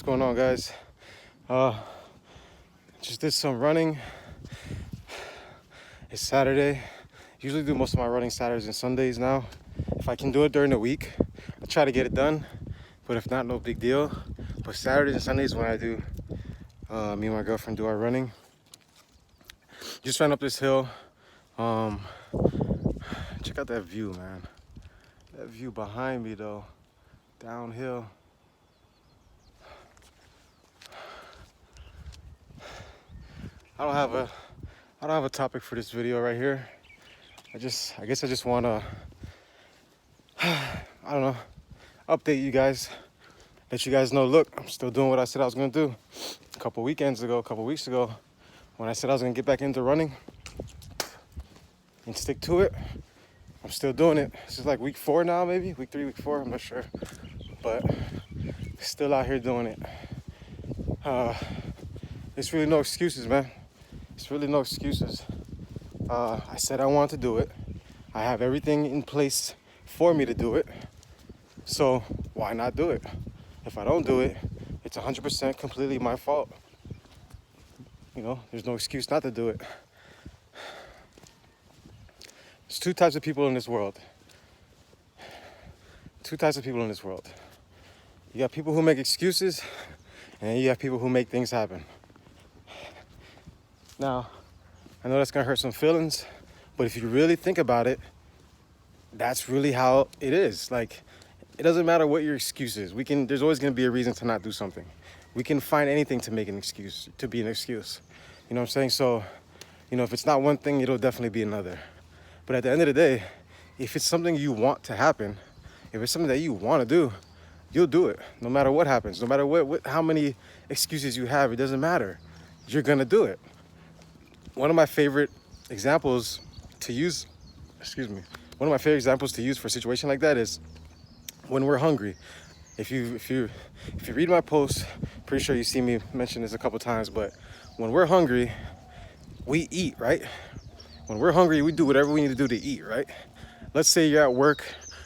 What's going on, guys? Just did some running. It's Saturday. Usually do most of my running Saturdays and Sundays now. If I can do it during the week, I try to get it done. But if not, no big deal. But Saturdays and Sundays when I do, me and my girlfriend do our running. Just ran up this hill. Check out that view, man. That view behind me, though, downhill. I don't have a topic for this video right here. I guess I just want to, I don't know, update you guys, let you guys know, look, I'm still doing what I said I was going to do. A couple weeks ago, when I said I was going to get back into running and stick to it, I'm still doing it. This is like week 4 now, maybe week 3, week 4, I'm not sure, but still out here doing it. It's really no excuses, man. It's really no excuses. I said I wanted to do it. I have everything in place for me to do it. So why not do it? If I don't do it, it's 100% completely my fault. You know, there's no excuse not to do it. There's two types of people in this world. You got people who make excuses, and you have people who make things happen. Now, I know that's gonna hurt some feelings, but if you really think about it, that's really how it is. Like, it doesn't matter what your excuse is. There's always gonna be a reason to not do something. We can find anything to make an excuse, to be an excuse. You know what I'm saying? So, you know, if it's not one thing, it'll definitely be another. But at the end of the day, if it's something you want to happen, if it's something that you wanna do, you'll do it, no matter what happens, no matter how many excuses you have, it doesn't matter. You're gonna do it. One of my favorite examples to use for a situation like that is when we're hungry. If you read my posts, pretty sure you see me mention this a couple times, but when we're hungry, we eat, right? When we're hungry, we do whatever we need to do to eat, right? Let's say you're at work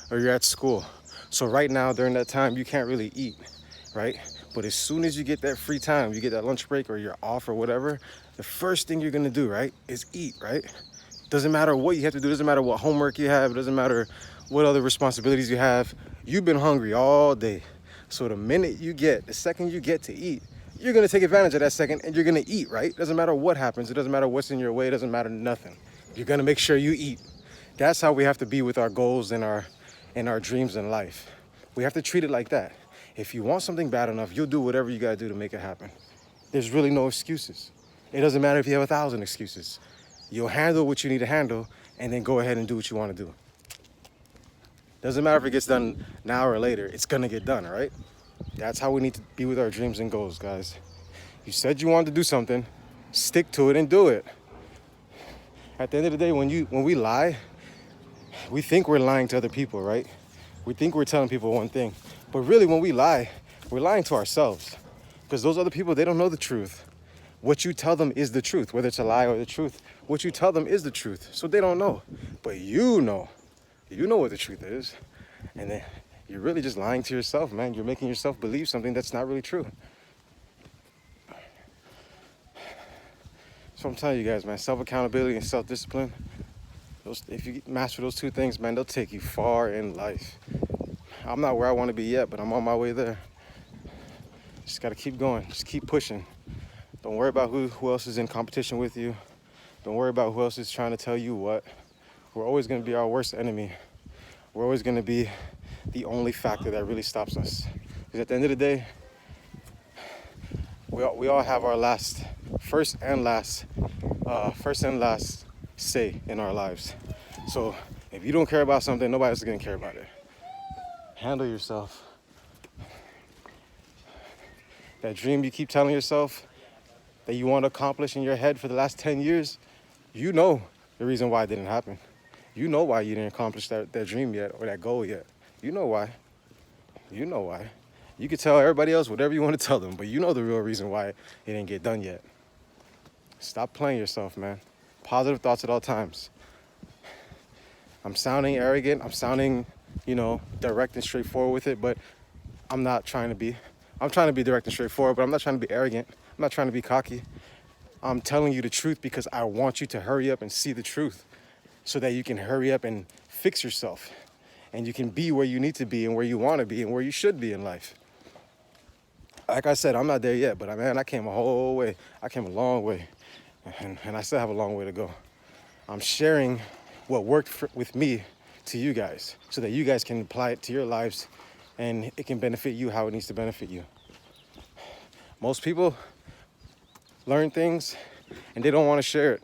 or you're at school. So right now, during that time, you can't really eat, right? But as soon as you get that free time, you get that lunch break or you're off or whatever, the first thing you're gonna do, right, is eat, right? Doesn't matter what you have to do, doesn't matter what homework you have, doesn't matter what other responsibilities you have. You've been hungry all day. So the second you get to eat, you're gonna take advantage of that second and you're gonna eat, right? Doesn't matter what happens, it doesn't matter what's in your way, it doesn't matter nothing. You're gonna make sure you eat. That's how we have to be with our goals and our dreams in life. We have to treat it like that. If you want something bad enough, you'll do whatever you gotta do to make it happen. There's really no excuses. It doesn't matter if you have 1,000 excuses. You'll handle what you need to handle and then go ahead and do what you want to do. Doesn't matter if it gets done now or later, it's gonna get done, all right? That's how we need to be with our dreams and goals, guys. You said you wanted to do something, stick to it and do it. At the end of the day, when we lie, we think we're lying to other people, right? We think we're telling people one thing, but really when we lie, we're lying to ourselves, because those other people, they don't know the truth. What you tell them is the truth, whether it's a lie or the truth. What you tell them is the truth, so they don't know. But you know what the truth is. And then you're really just lying to yourself, man. You're making yourself believe something that's not really true. So I'm telling you guys, man, self-accountability and self-discipline, if you master those two things, man, they'll take you far in life. I'm not where I want to be yet, but I'm on my way there. Just got to keep going. Just keep pushing. Don't worry about who else is in competition with you. Don't worry about who else is trying to tell you what. We're always going to be our worst enemy. We're always going to be the only factor that really stops us. Because at the end of the day, we all have our first and last say in our lives. So if you don't care about something, nobody else is going to care about it. Handle yourself. That dream you keep telling yourself that you want to accomplish in your head for the last 10 years, you know the reason why it didn't happen. You know why you didn't accomplish that dream yet or that goal yet. You know why. You could tell everybody else whatever you want to tell them, but you know the real reason why it didn't get done yet. Stop playing yourself, man. Positive thoughts at all times. I'm sounding arrogant. I'm sounding, direct and straightforward with it, but I'm not trying to be. I'm trying to be direct and straightforward, but I'm not trying to be arrogant. I'm not trying to be cocky. I'm telling you the truth because I want you to hurry up and see the truth so that you can hurry up and fix yourself and you can be where you need to be and where you want to be and where you should be in life. Like I said, I'm not there yet, but man, I came a whole way. I came a long way, and I still have a long way to go. I'm sharing what worked with me to you guys so that you guys can apply it to your lives and it can benefit you how it needs to benefit you. Most people learn things and they don't want to share it,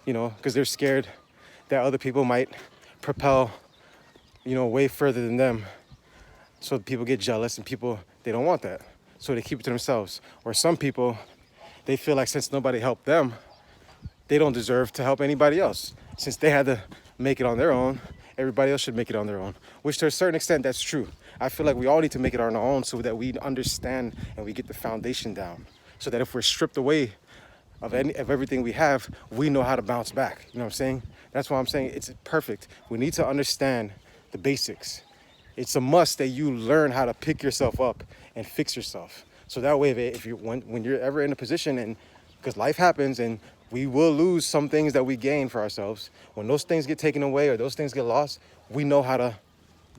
because they're scared that other people might propel, way further than them. So people get jealous and they don't want that. So they keep it to themselves. Or some people, they feel like since nobody helped them, they don't deserve to help anybody else. Since they had to make it on their own, everybody else should make it on their own. Which to a certain extent, that's true. I feel like we all need to make it on our own so that we understand and we get the foundation down. So that if we're stripped away of everything we have, we know how to bounce back. You know what I'm saying? That's why I'm saying it's perfect. We need to understand the basics. It's a must that you learn how to pick yourself up and fix yourself. So that way, when you're ever in a position, and because life happens and we will lose some things that we gain for ourselves, when those things get taken away or those things get lost, we know how to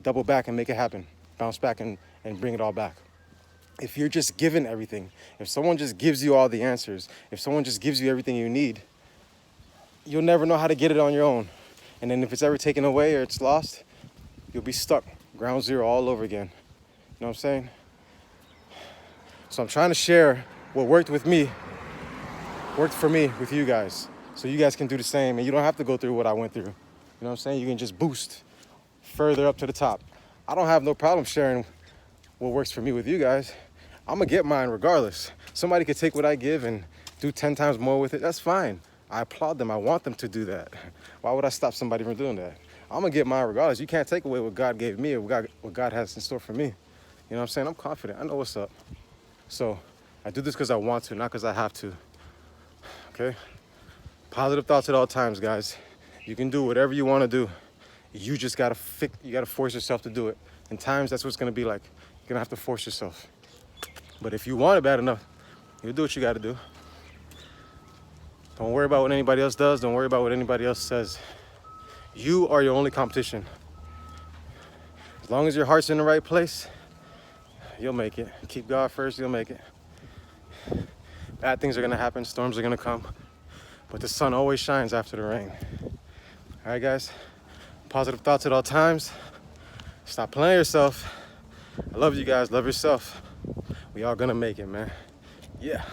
double back and make it happen, bounce back and bring it all back. If you're just given everything, if someone just gives you all the answers, if someone just gives you everything you need, you'll never know how to get it on your own. And then if it's ever taken away or it's lost, you'll be stuck, ground zero all over again. You know what I'm saying? So I'm trying to share what worked for me with you guys. So you guys can do the same and you don't have to go through what I went through. You know what I'm saying? You can just boost further up to the top. I don't have no problem sharing what works for me with you guys. I'm gonna get mine regardless. Somebody could take what I give and do 10 times more with it. That's fine. I applaud them. I want them to do that. Why would I stop somebody from doing that? I'm gonna get mine regardless. You can't take away what God gave me or what God has in store for me. You know what I'm saying? I'm confident. I know what's up. So I do this because I want to, not because I have to. Okay? Positive thoughts at all times, guys. You can do whatever you want to do. You just gotta force yourself to do it. In times, that's what it's gonna be like. You're gonna have to force yourself. But if you want it bad enough, you'll do what you gotta do. Don't worry about what anybody else does. Don't worry about what anybody else says. You are your only competition. As long as your heart's in the right place, you'll make it. Keep God first, you'll make it. Bad things are gonna happen, storms are gonna come, but the sun always shines after the rain. All right, guys? Positive thoughts at all times. Stop playing yourself. I love you guys, love yourself. We all gonna make it, man. Yeah.